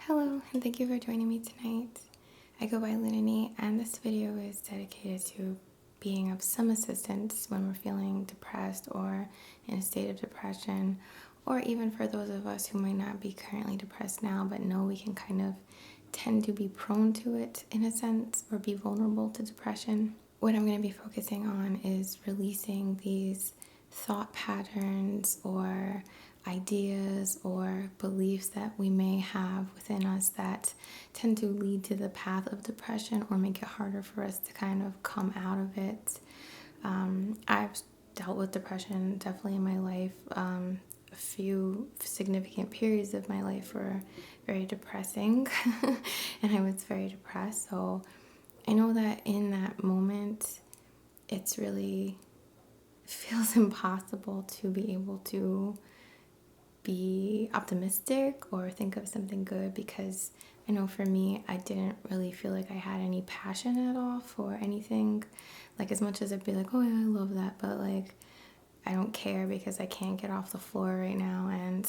Hello, and thank you for joining me tonight. I go by Lunany, and this video is dedicated to being of some assistance when we're feeling depressed or in a state of depression, or even for those of us who might not be currently depressed now, but know we can kind of tend to be prone to it in a sense, or be vulnerable to depression. What I'm going to be focusing on is releasing these thought patterns or ideas or beliefs that we may have within us that tend to lead to the path of depression or make it harder for us to kind of come out of it. I've dealt with depression definitely in my life. A few significant periods of my life were very depressing and I was very depressed. So I know that in that moment, it's really feels impossible to be able to be optimistic or think of something good, because I know for me, I didn't really feel like I had any passion at all for anything. Like, as much as I'd be like, oh yeah, I love that, but like, I don't care because I can't get off the floor right now, and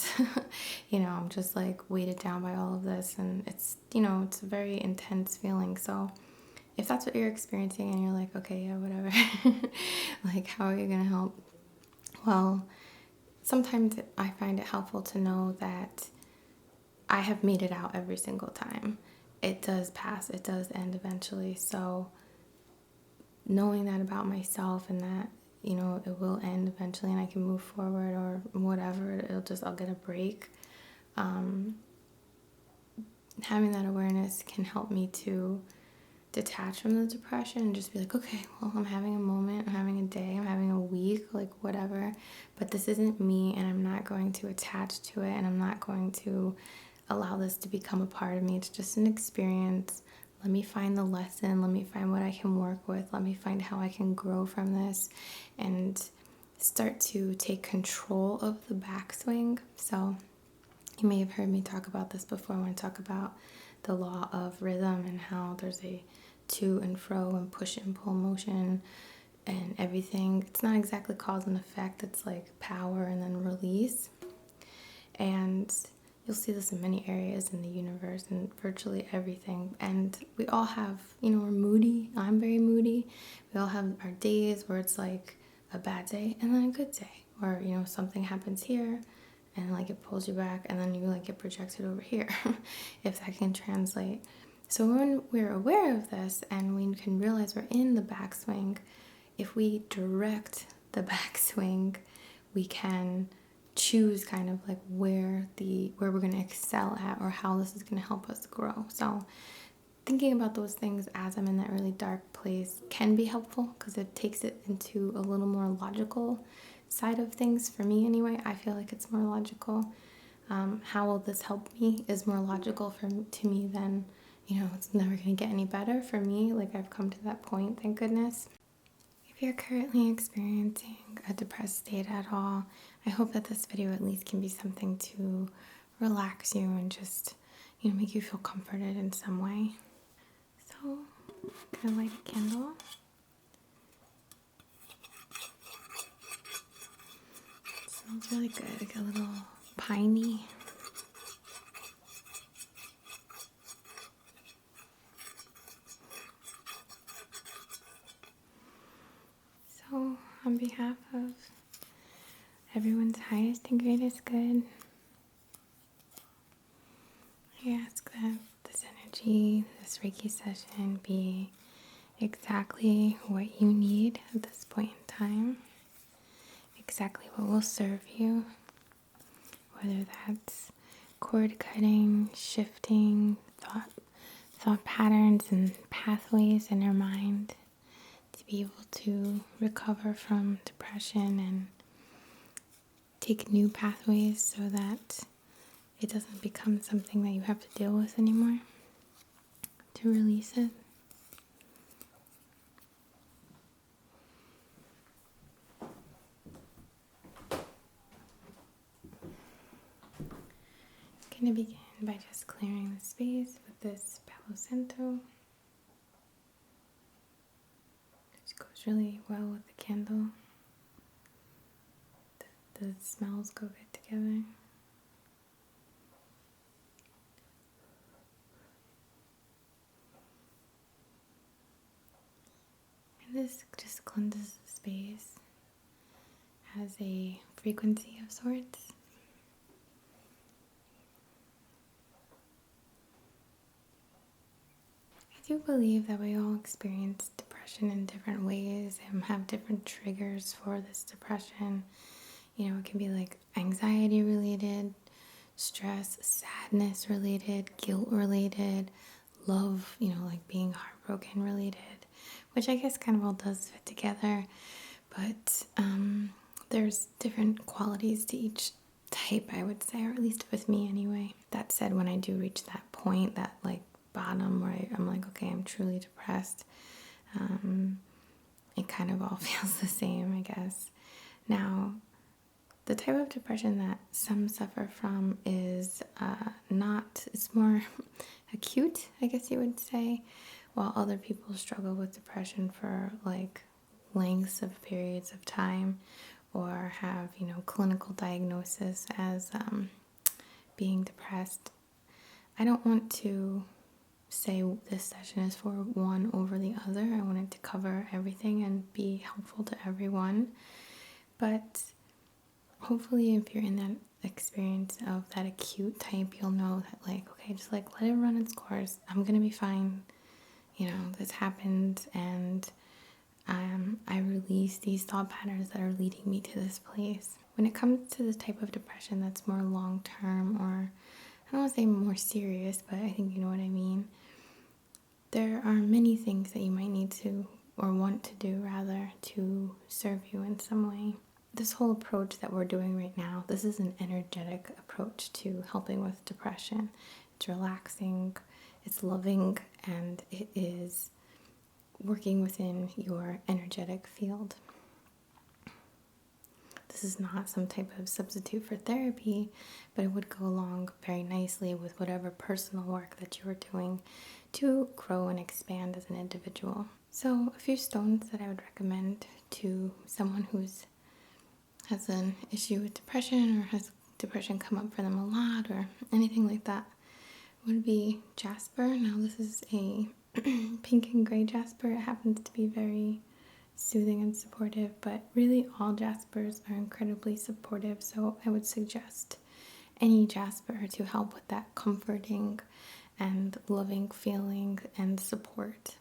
I'm just like weighted down by all of this, and it's a very intense feeling. So if that's what you're experiencing and you're like, okay, yeah, whatever, like, how are you gonna help? Well, sometimes I find it helpful to know that I have made it out every single time. It does pass, it does end eventually. So knowing that about myself, and that, it will end eventually and I can move forward or whatever, I'll get a break. Having that awareness can help me to detach from the depression and just be like, okay, well, I'm having a moment, I'm having a day, I'm having a week, like whatever, but this isn't me, and I'm not going to attach to it, and I'm not going to allow this to become a part of me. It's just an experience. Let me find the lesson, let me find what I can work with, let me find how I can grow from this and start to take control of the backswing. So you may have heard me talk about this before when I talk about the law of rhythm and how there's a to and fro and push and pull motion and everything. It's not exactly cause and effect, it's like power and then release. And you'll see this in many areas in the universe and virtually everything. And we all have, we're moody. I'm very moody. We all have our days where it's like a bad day and then a good day, or something happens here and like it pulls you back and then you like get projected over here, if that can translate. So when we're aware of this and we can realize we're in the backswing, if we direct the backswing, we can choose kind of like where we're going to excel at, or how this is going to help us grow. So thinking about those things as I'm in that really dark place can be helpful, because it takes it into a little more logical side of things. For me anyway, I feel like it's more logical. How will this help me is more logical to me than, it's never going to get any better for me. Like, I've come to that point, thank goodness. If you're currently experiencing a depressed state at all, I hope that this video at least can be something to relax you and just, make you feel comforted in some way. So, I'm gonna light a candle. It smells really good, like a little piney. So, on behalf of everyone's highest and greatest good, I ask that this energy, this Reiki session, be exactly what you need at this point in time, exactly what will serve you, whether that's cord cutting, shifting thought patterns and pathways in your mind to be able to recover from depression and take new pathways so that it doesn't become something that you have to deal with anymore, to release it. I'm going to begin by just clearing the space with this Palo Santo. Which goes really well with the candle. The smells go good together. just cleanses the space, has a frequency of sorts. I do believe that we all experience depression in different ways and have different triggers for this depression. It can be like anxiety related, stress, sadness related, guilt related, love, like being heartbroken related, which I guess kind of all does fit together. But there's different qualities to each type, I would say, or at least with me anyway. That said, when I do reach that point, that like bottom where I'm like, okay, I'm truly depressed, it kind of all feels the same, I guess. Now, the type of depression that some suffer from is it's more acute, I guess you would say, while other people struggle with depression for like lengths of periods of time, or have, clinical diagnosis as being depressed. I don't want to say this session is for one over the other. I wanted to cover everything and be helpful to everyone. But hopefully if you're in that experience of that acute type, you'll know that like, okay, just like let it run its course. I'm going to be fine. This happened, and I release these thought patterns that are leading me to this place. When it comes to the type of depression that's more long-term, or I don't want to say more serious, but I think you know what I mean. There are many things that you might need to, or want to do rather, to serve you in some way. This whole approach that we're doing right now, this is an energetic approach to helping with depression. It's relaxing, it's loving, and it is working within your energetic field. This is not some type of substitute for therapy, but it would go along very nicely with whatever personal work that you are doing to grow and expand as an individual. So a few stones that I would recommend to someone has an issue with depression, or has depression come up for them a lot, or anything like that, would be Jasper. Now this is a pink and gray Jasper. It happens to be very soothing and supportive, but really all Jaspers are incredibly supportive, so I would suggest any Jasper to help with that comforting and loving feeling and support.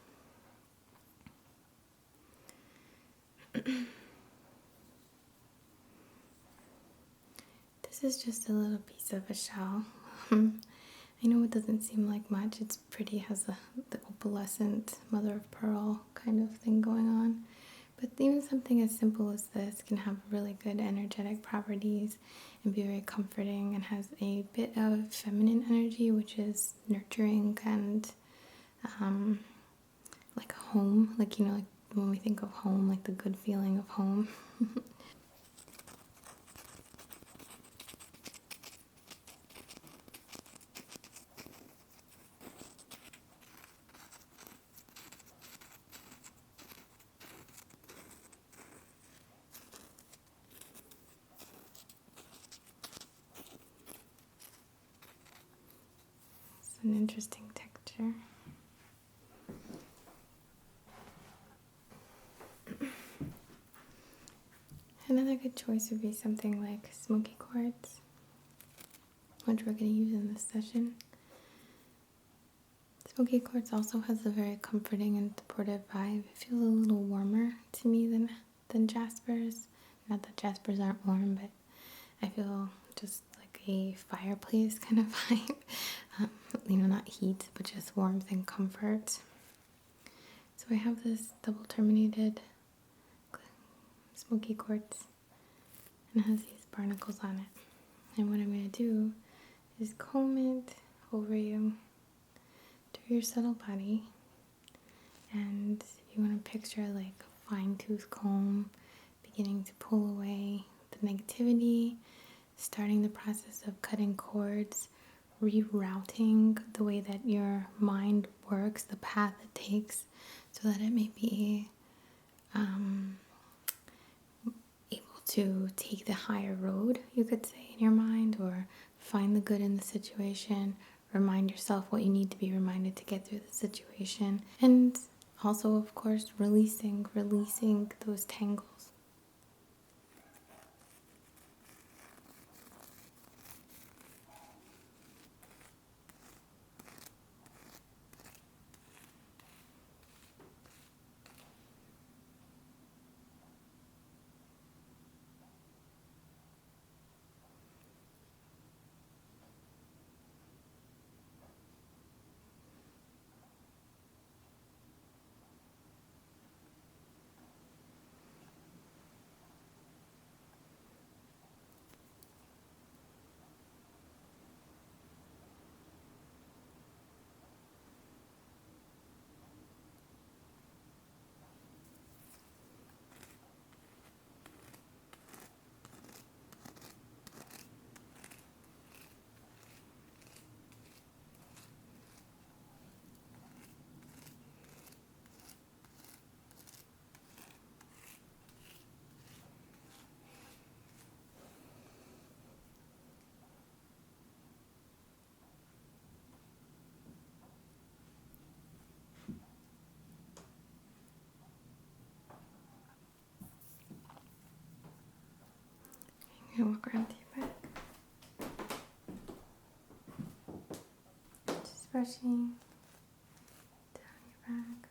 This is just a little piece of a shell. I know it doesn't seem like much. It's pretty, has the opalescent mother of pearl kind of thing going on. But even something as simple as this can have really good energetic properties and be very comforting, and has a bit of feminine energy, which is nurturing and like a home. Like, like when we think of home, like the good feeling of home. An interesting texture. Another good choice would be something like smoky quartz, which we're going to use in this session. Smoky quartz also has a very comforting and supportive vibe. It feels a little warmer to me than Jaspers. Not that Jaspers aren't warm, but I feel just like a fireplace kind of vibe. Not heat, but just warmth and comfort. So I have this double terminated smoky quartz, and it has these barnacles on it. And what I'm going to do is comb it over you to your subtle body. And if you want to picture like a fine-tooth comb beginning to pull away the negativity, starting the process of cutting cords, rerouting the way that your mind works, the path it takes, so that it may be able to take the higher road, you could say, in your mind, or find the good in the situation, remind yourself what you need to be reminded to get through the situation, and also, of course, releasing those tangles. And walk around to your back. Just brushing down your back.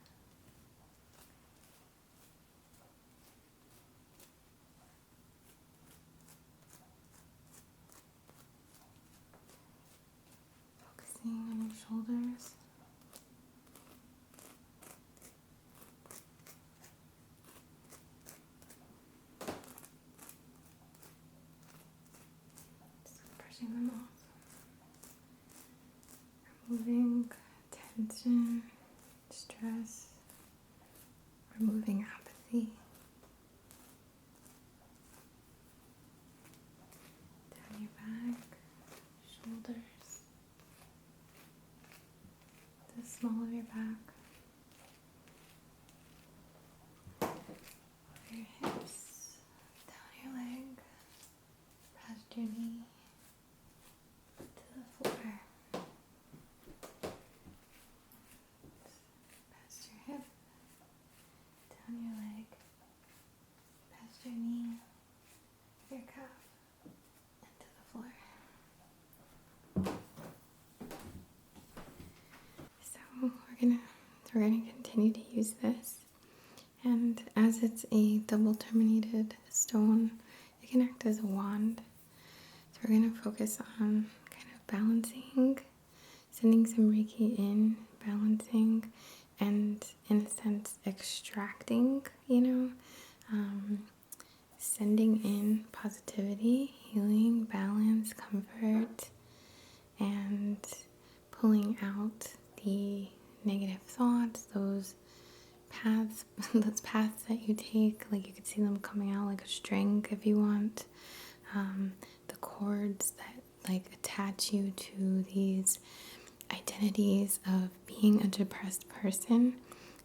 Focusing on your shoulders. Just brushing them off. Removing tension, stress, removing apathy. Down your back, shoulders, the small of your back, over your hips, down your leg, past your knee, to the floor. Past your hip, down your leg, past your knee, your calf, and to the floor. So we're gonna continue to use this, and as it's a double terminated stone, it can act as a wand. So we're gonna focus on kind of balancing, sending some Reiki in, balancing, and in a sense extracting, sending in positivity, healing, balance, comfort, and pulling out the negative thoughts, those paths that you take. Like, you could see them coming out like a string if you want. The cords that like attach you to these identities of being a depressed person.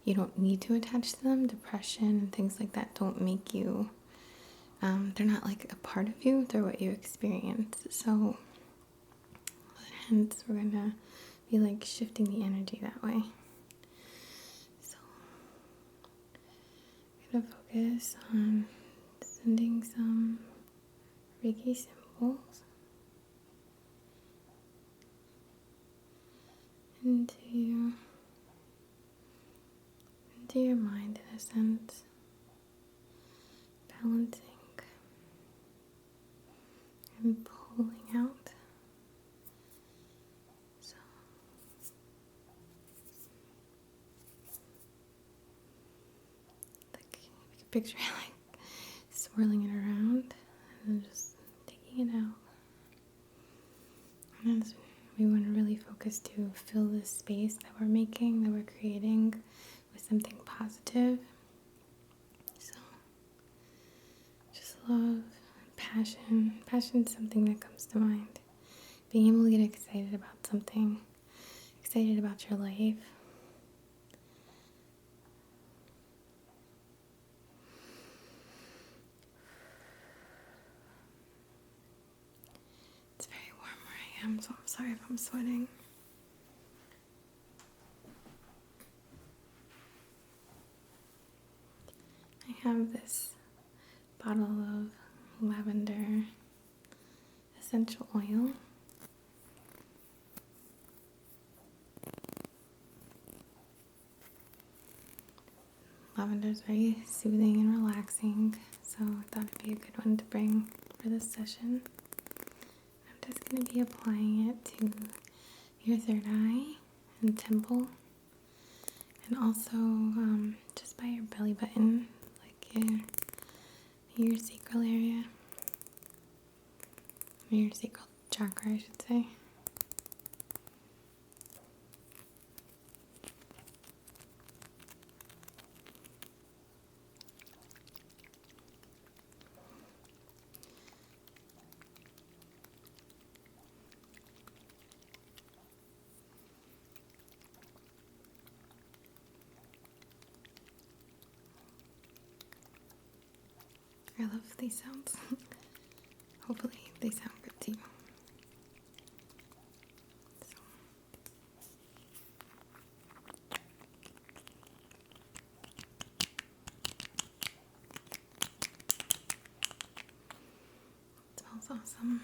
You don't need to attach to them. Depression and things like that don't make you, they're not like a part of you, they're what you experience. So hence we're gonna be like shifting the energy that way. So I'm gonna focus on sending some Reiki symbols into your mind, in a sense, balancing and pulling out. So like, if you could picture like swirling it around and then just taking it out. And as we want to really focus to fill this space that we're making, that we're creating, with something positive. So just love, passion. Passion is something that comes to mind. Being able to get excited about something, excited about your life. It's very warm where I am, so I'm sorry if I'm sweating. have this bottle of Lavender Essential Oil. Lavender is very soothing and relaxing, so I thought it'd be a good one to bring for this session. I'm just going to be applying it to your third eye and temple, and also just by your belly button, like your sacral area, or your sacral chakra, I should say. I love these sounds. Hopefully they sound good to you. It smells awesome.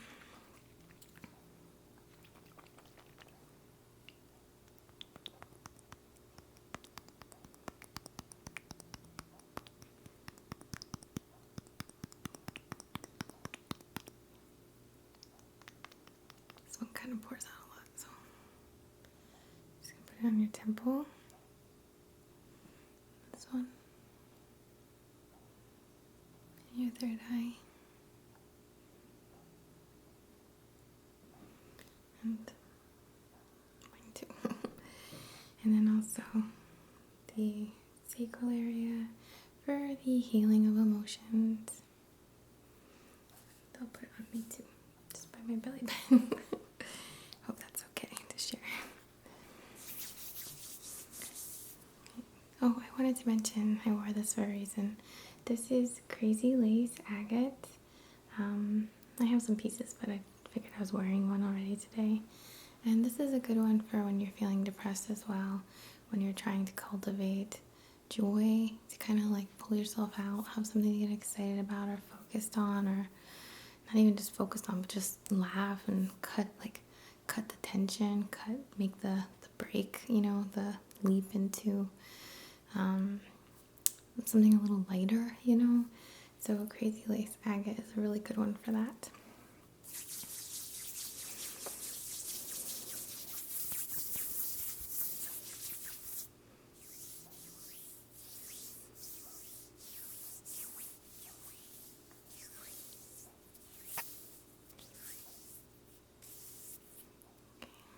This one kind of pours out a lot, so I'm just gonna put it on your temple. This one. And your third eye. And mine too. And then also the sacral area for the healing of emotions. They'll put it on me too, just by my belly button. Hope that's okay to share. Oh, I wanted to mention, I wore this for a reason. This is Crazy Lace Agate. I have some pieces, but I figured I was wearing one already today. And this is a good one for when you're feeling depressed as well, when you're trying to cultivate joy, to kind of like pull yourself out, have something to get excited about or focused on, or not even just focused on, but just laugh and cut the tension, make the break, the leap into something a little lighter, So Crazy Lace Agate is a really good one for that.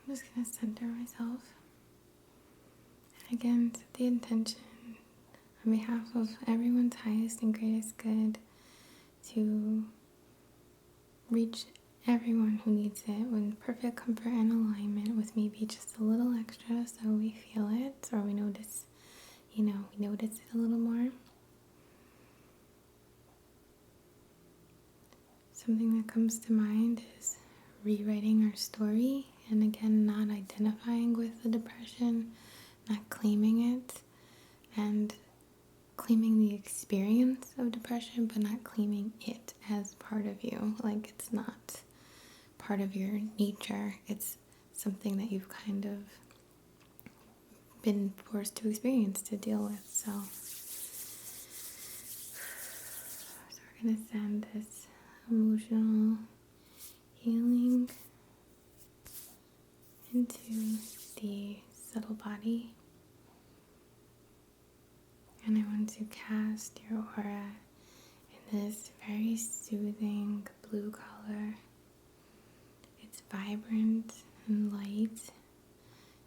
I'm just going to center myself. And again, set the intention on behalf of everyone's highest and greatest good to reach everyone who needs it in perfect comfort and alignment, with maybe just a little extra so we feel it, or we notice, we notice it a little more. Something that comes to mind is rewriting our story, and again, not identifying with the depression, not claiming it, and claiming the experience of depression, but not claiming it as part of you. Like, it's not part of your nature. It's something that you've kind of been forced to experience, to deal with. So we're going to send this emotional healing into the subtle body. And I want to cast your aura in this very soothing blue color. It's vibrant and light,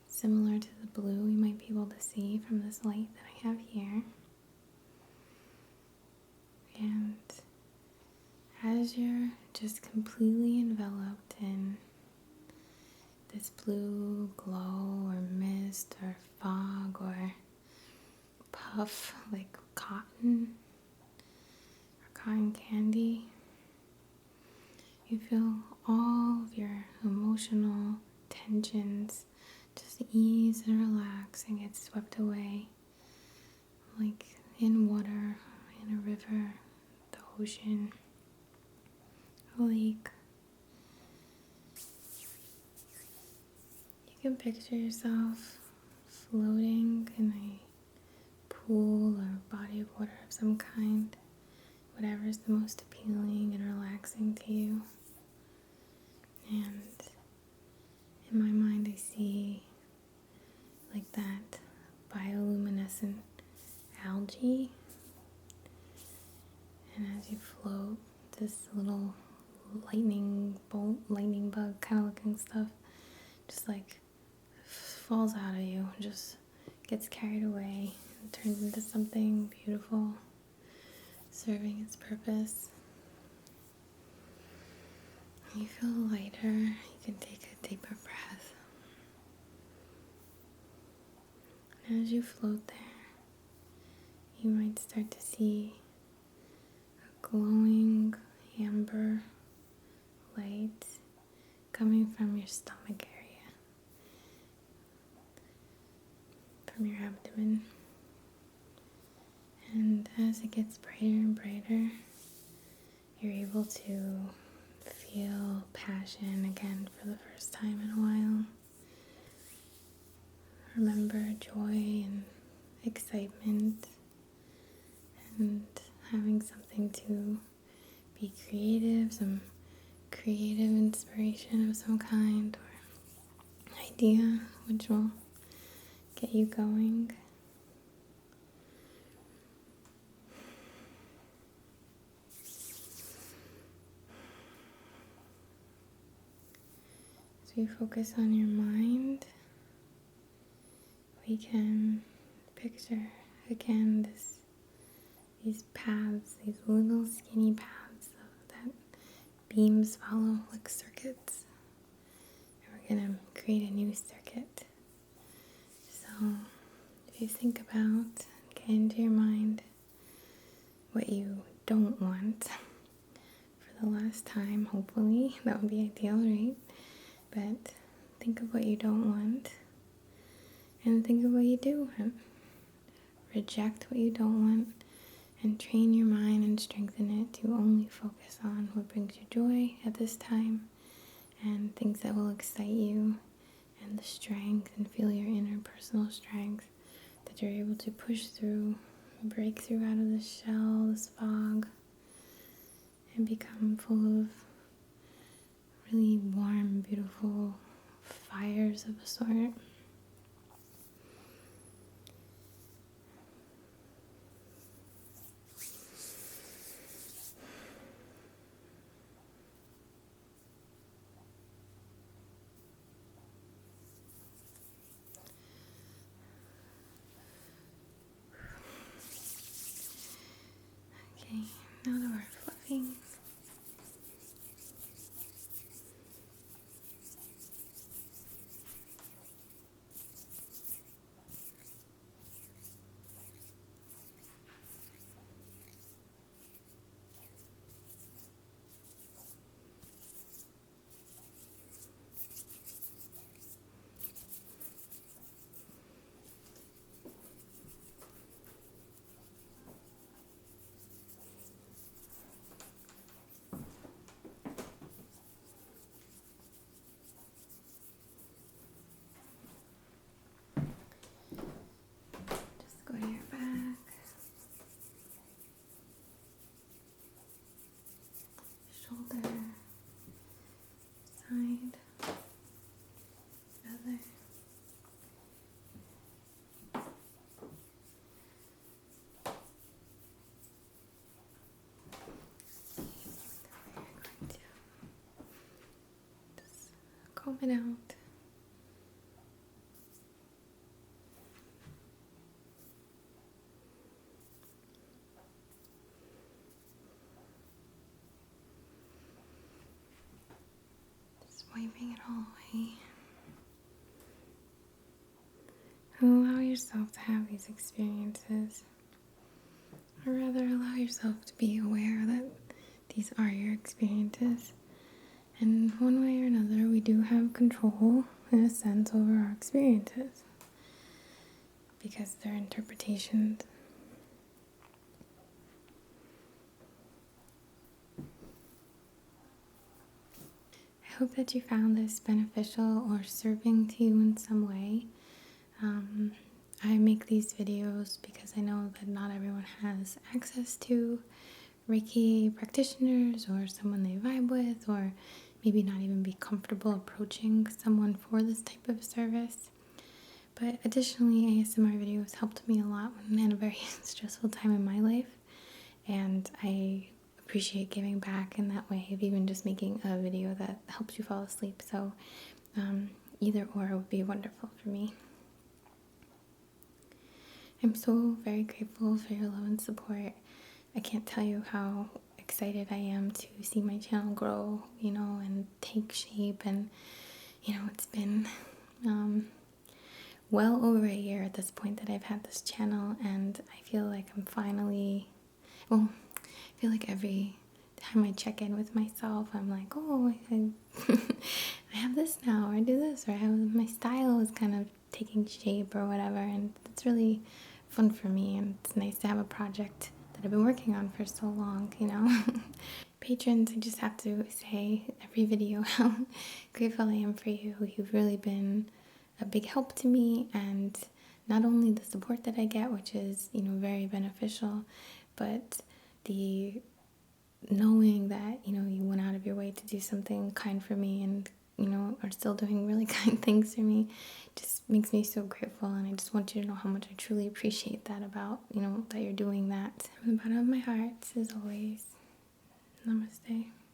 similar to the blue you might be able to see from this light that I have here. And as you're just completely enveloped in this blue glow or mist or fog or puff like cotton or cotton candy, you feel all of your emotional tensions just ease and relax and get swept away, like in water, in a river, the ocean, a lake. You can picture yourself floating in a pool or body of water of some kind, whatever is the most appealing and relaxing to you. And in my mind, I see like that bioluminescent algae. And as you float, this little lightning bolt, lightning bug kind of looking stuff just like falls out of you, just gets carried away and turns into something beautiful, serving its purpose. You feel lighter, you can take a deeper breath. And as you float there, you might start to see a glowing amber light coming from your stomach area, from your abdomen. And as it gets brighter and brighter, you're able to feel passion again for the first time in a while. Remember joy and excitement and having something to be creative, some creative inspiration of some kind or idea which will get you going. As we focus on your mind, we can picture again these paths, these little skinny paths that beams follow like circuits. And we're going to create a new circuit. So if you think about, get into your mind what you don't want for the last time, hopefully, that would be ideal, right? But think of what you don't want and think of what you do want. Reject what you don't want and train your mind and strengthen it to only focus on what brings you joy at this time and things that will excite you and the strength, and feel your inner personal strength that you're able to push through, break through out of this shell, this fog, and become full of really warm, beautiful fires of a sort. Okay, now that we're fluffing, go to your back, shoulder, side, other. We're going to just comb it out. Wiping it all away. And allow yourself to have these experiences. Or rather, allow yourself to be aware that these are your experiences. And one way or another, we do have control, in a sense, over our experiences. Because they're interpretations. hope that you found this beneficial or serving to you in some way. I make these videos because I know that not everyone has access to Reiki practitioners or someone they vibe with, or maybe not even be comfortable approaching someone for this type of service. But additionally, ASMR videos helped me a lot when in a very stressful time in my life, and I appreciate giving back in that way of even just making a video that helps you fall asleep. So either or would be wonderful for me. I'm so very grateful for your love and support. I can't tell you how excited I am to see my channel grow, and take shape. And, it's been well over a year at this point that I've had this channel, and I feel like I'm finally, I feel like every time I check in with myself, I'm like, oh, I have this now, or I do this, or my style is kind of taking shape or whatever, and it's really fun for me, and it's nice to have a project that I've been working on for so long, Patrons, I just have to say every video how grateful I am for you. You've really been a big help to me, and not only the support that I get, which is, very beneficial, but the knowing that, you went out of your way to do something kind for me and, are still doing really kind things for me just makes me so grateful. And I just want you to know how much I truly appreciate that about, that you're doing that. From the bottom of my heart, as always, namaste.